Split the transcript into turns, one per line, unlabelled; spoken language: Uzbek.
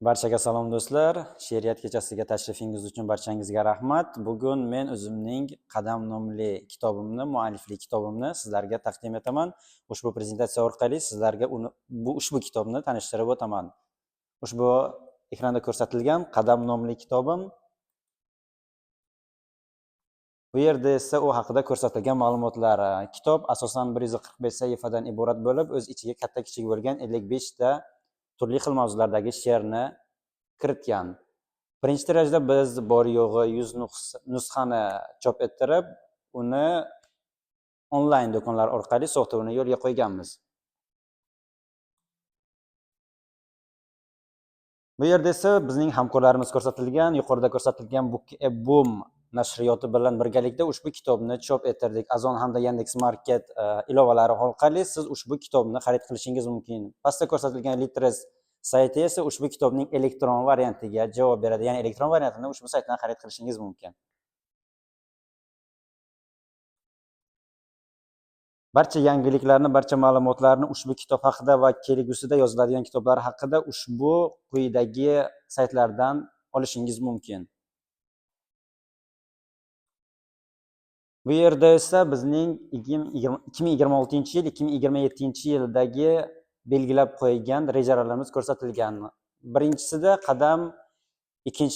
Barchaga salom do'stlar. She'riyat kechasiga tashrifingiz uchun barchangizga rahmat. Bugun men o'zimning Qadam nomli kitobimni, mualliflik kitobimni sizlarga taqdim etaman. Ushbu prezentatsiya orqali sizlarga ushbu kitobni tanishtirib o'taman. Ushbu ekranda ko'rsatilgan Qadam nomli kitobim. Bu yerda esa u haqida ko'rsatilgan ma'lumotlar. Kitob asosan 145 sahifadan iborat bo'lib, o'z ichiga katta-kichik bo'lgan 55 ta turli xil mavzulardagi she'rni kiritgan. Birinchi darajada biz bor yo'g'i 100 nusxani chop ettirib, uni onlayn do'konlar orqali sotuvini yo'lga qo'yganmiz. Bu yerda esa bizning hamkorlarimiz ko'rsatilgan. Yuqorida ko'rsatilgan Book a Boom nashriyoti bilan birgalikda ushbu kitobni chop ettirdik. Amazon hamda Yandex Market ilovalari orqali siz ushbu kitobni xarid qilishingiz mumkin. Pastda ko'rsatilgan Litres sayti esa ushbu kitobning elektron variantiga javob beradi. Ya'ni elektron variantini ushbu saytdan xarid qilishingiz mumkin. Barcha yangiliklarni, barcha ma'lumotlarni ushbu kitob haqida va kelgusida yoziladigan kitoblar haqida ushbu quyidagi saytlardan olishingiz mumkin. Bu yerda esa bizning 2026-yil, 2027-yildagi belgilab qo'ygan rejalarimiz ko'rsatilgan. Birinchisida qadam, ikkinchi